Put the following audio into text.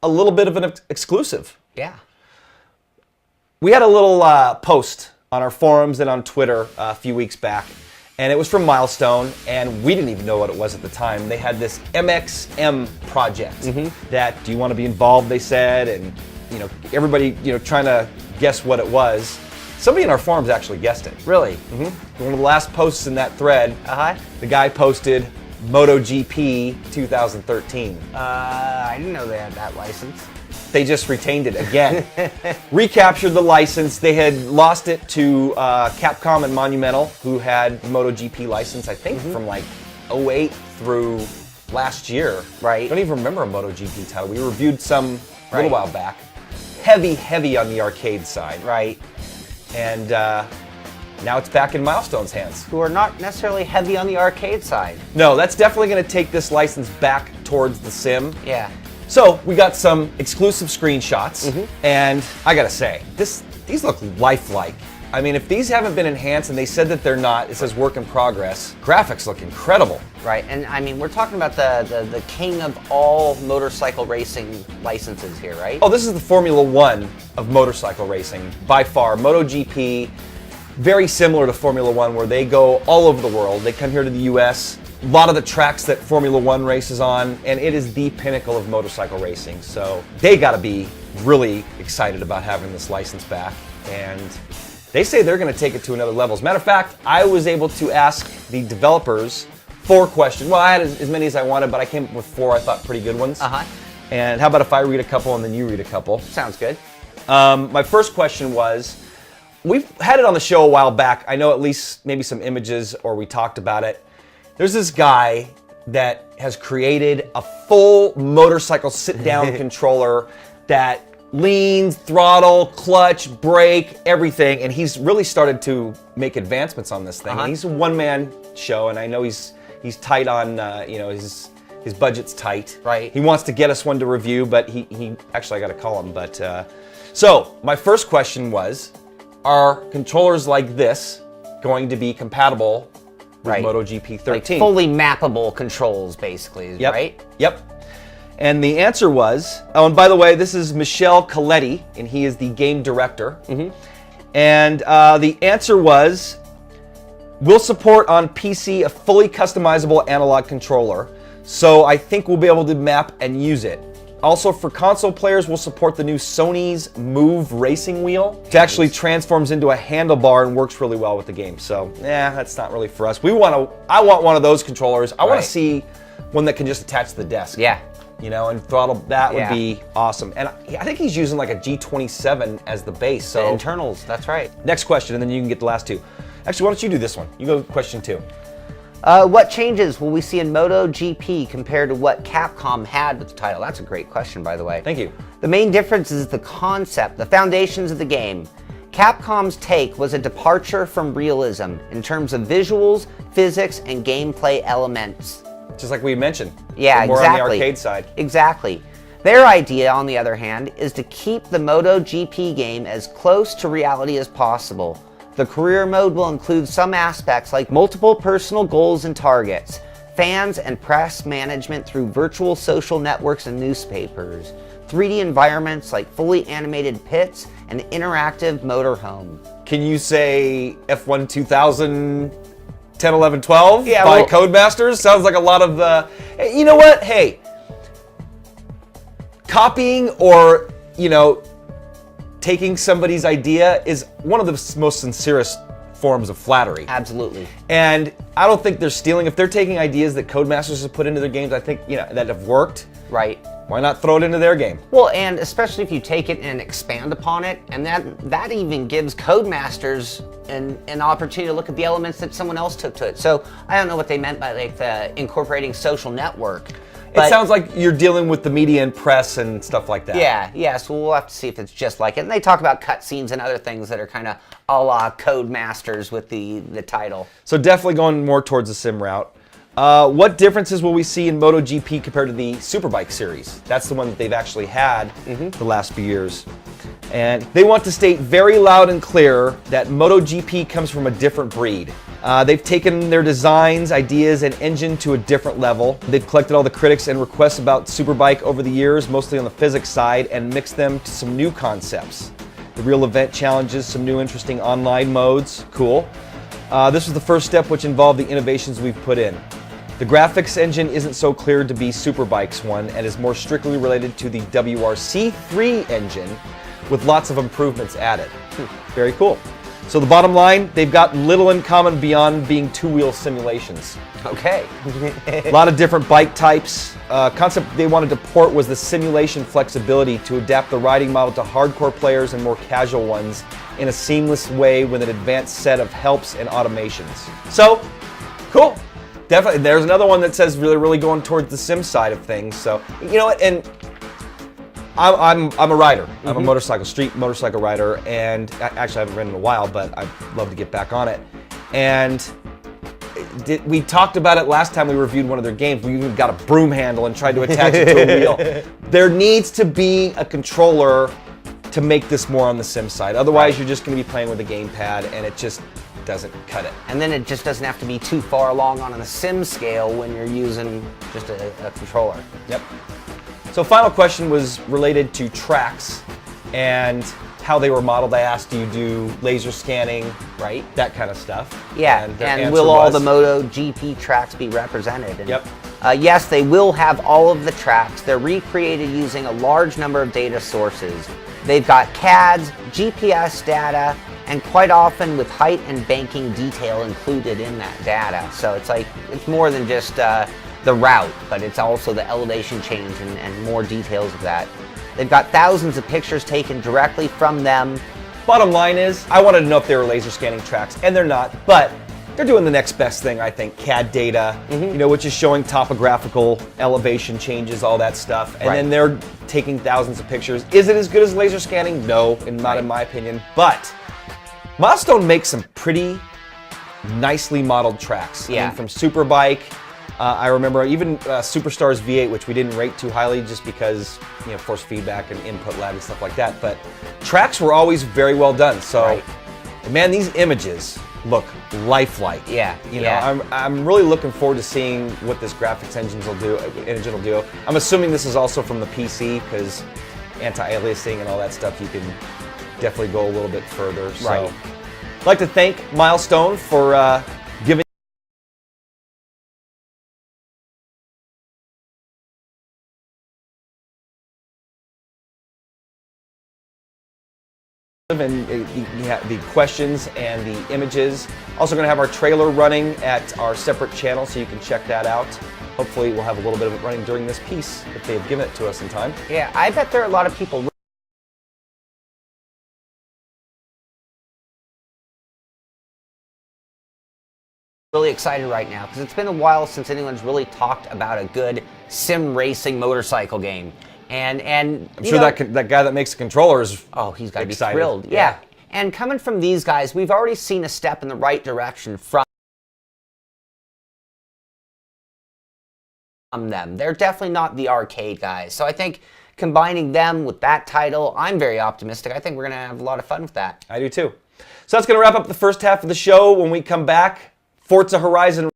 a little bit of an exclusive. Yeah. We had a little post on our forums and on Twitter a few weeks back, and it was from Milestone, and we didn't even know what it was at the time. They had this MXM project that, do you want to be involved, they said, and everybody trying to guess what it was. Somebody in our forums actually guessed it. Really? One of the last posts in that thread, the guy posted MotoGP 2013. I didn't know they had that license. They just retained it again. Recaptured the license. They had lost it to Capcom and Monumental, who had the MotoGP license, I think, from like 08 through last year. Right. I don't even remember a MotoGP title. We reviewed some a little while back. Heavy on the arcade side. Right. And now it's back in Milestone's hands. Who are not necessarily heavy on the arcade side. No, that's definitely going to take this license back towards the sim. Yeah. So we got some exclusive screenshots, and I gotta say, these look lifelike. I mean, if these haven't been enhanced, and they said that they're not, it says work in progress, graphics look incredible. Right, and I mean, we're talking about the king of all motorcycle racing licenses here, right? Oh, this is the Formula One of motorcycle racing, by far. MotoGP, very similar to Formula One, where they go all over the world. They come here to the US, a lot of the tracks that Formula One races on, and it is the pinnacle of motorcycle racing. So they gotta be really excited about having this license back. And they say they're gonna take it to another level. As a matter of fact, I was able to ask the developers 4 questions. Well, I had as many as I wanted, but I came up with 4 I thought pretty good ones. And how about if I read a couple and then you read a couple? Sounds good. My first question was, we've had it on the show a while back. I know at least maybe some images, or we talked about it. There's this guy that has created a full motorcycle sit-down controller that leans, throttle, clutch, brake, everything, and he's really started to make advancements on this thing. And he's a one-man show, and I know he's tight on, his budget's tight. Right. He wants to get us one to review, but he actually, I got to call him. But so my first question was, are controllers like this going to be compatible with MotoGP 13? Like fully mappable controls, basically, right? Yep. And the answer was, oh, and by the way, this is Michel Coletti, and he is the game director. And the answer was, we'll support on PC a fully customizable analog controller, so I think we'll be able to map and use it. Also, for console players, we'll support the new Sony's Move racing wheel. It actually transforms into a handlebar and works really well with the game. So, that's not really for us. I want one of those controllers. I want to see one that can just attach to the desk. Yeah. And throttle. That would be awesome. And I think he's using like a G27 as the base. So the internals, that's right. Next question, and then you can get the last 2. Actually, why don't you do this one? You go question 2. What changes will we see in MotoGP compared to what Capcom had with the title? That's a great question, by the way. Thank you. The main difference is the concept, the foundations of the game. Capcom's take was a departure from realism in terms of visuals, physics, and gameplay elements. Just like we mentioned. Yeah, more exactly. on the arcade side. Exactly. Their idea, on the other hand, is to keep the MotoGP game as close to reality as possible. The career mode will include some aspects like multiple personal goals and targets, fans and press management through virtual social networks and newspapers, 3D environments like fully animated pits, and interactive motorhome. Can you say F1 2000, 10, 11, 12 Yeah, by Codemasters? Sounds like a lot of, you know what? Hey, copying or, taking somebody's idea is one of the most sincerest forms of flattery. Absolutely. And I don't think they're stealing. If they're taking ideas that Codemasters have put into their games, I think, that have worked. Right. Why not throw it into their game? Well, and especially if you take it and expand upon it, and that even gives Codemasters an opportunity to look at the elements that someone else took to it. So I don't know what they meant by like the incorporating social network. It sounds like you're dealing with the media and press and stuff like that. Yeah, so we'll have to see if it's just like it. And they talk about cutscenes and other things that are kind of a la Codemasters with the title. So definitely going more towards the sim route. What differences will we see in MotoGP compared to the Superbike series? That's the one that they've actually had the last few years. And they want to state very loud and clear that MotoGP comes from a different breed. They've taken their designs, ideas, and engine to a different level. They've collected all the critics and requests about Superbike over the years, mostly on the physics side, and mixed them to some new concepts. The real event challenges, some new interesting online modes. Cool. This was the first step, which involved the innovations we've put in. The graphics engine isn't so clear to be Superbike's one and is more strictly related to the WRC3 engine with lots of improvements added. Very cool. So the bottom line, they've got little in common beyond being two-wheel simulations. Okay. A lot of different bike types. Concept they wanted to port was the simulation flexibility to adapt the riding model to hardcore players and more casual ones in a seamless way with an advanced set of helps and automations. So, cool. Definitely. There's another one that says really going towards the sim side of things. So, you know what? And I'm a rider. I'm a street motorcycle rider, and actually I haven't ridden in a while, but I'd love to get back on it. And we talked about it last time we reviewed one of their games. We even got a broom handle and tried to attach it to a wheel. There needs to be a controller to make this more on the sim side. Otherwise, you're just going to be playing with a gamepad, and it just doesn't cut it. And then it just doesn't have to be too far along on a sim scale when you're using just a controller. Yep. So final question was related to tracks and how they were modeled. I asked, do you do laser scanning, right? That kind of stuff. Yeah, and will all the MotoGP tracks be represented? And, yep. Yes, they will have all of the tracks. They're recreated using a large number of data sources. They've got CADs, GPS data, and quite often with height and banking detail included in that data. So it's more than just the route, but it's also the elevation change and more details of that. They've got thousands of pictures taken directly from them. Bottom line is, I wanted to know if they were laser scanning tracks, and they're not, but they're doing the next best thing, I think, CAD data, which is showing topographical elevation changes, all that stuff, and then they're taking thousands of pictures. Is it as good as laser scanning? No, and not in my opinion, but Milestone makes some pretty nicely modeled tracks. Yeah. I mean, from Superbike, I remember even Superstars V8, which we didn't rate too highly just because, force feedback and input lag and stuff like that. But tracks were always very well done. So, man, these images look lifelike. Yeah. I'm really looking forward to seeing what this graphics engine will do. I'm assuming this is also from the PC because anti-aliasing and all that stuff, you can definitely go a little bit further. So, I'd like to thank Milestone for giving and the questions and the images. Also going to have our trailer running at our separate channel, so you can check that out. Hopefully we'll have a little bit of it running during this piece if they've given it to us in time. Yeah, I bet there are a lot of people really excited right now because it's been a while since anyone's really talked about a good sim racing motorcycle game. And I'm sure that guy that makes the controller is he's got to be excited. thrilled. Yeah. And coming from these guys, we've already seen a step in the right direction from them. They're definitely not the arcade guys. So I think combining them with that title, I'm very optimistic. I think we're going to have a lot of fun with that. I do too. So that's going to wrap up the first half of the show. When we come back, Forza Horizon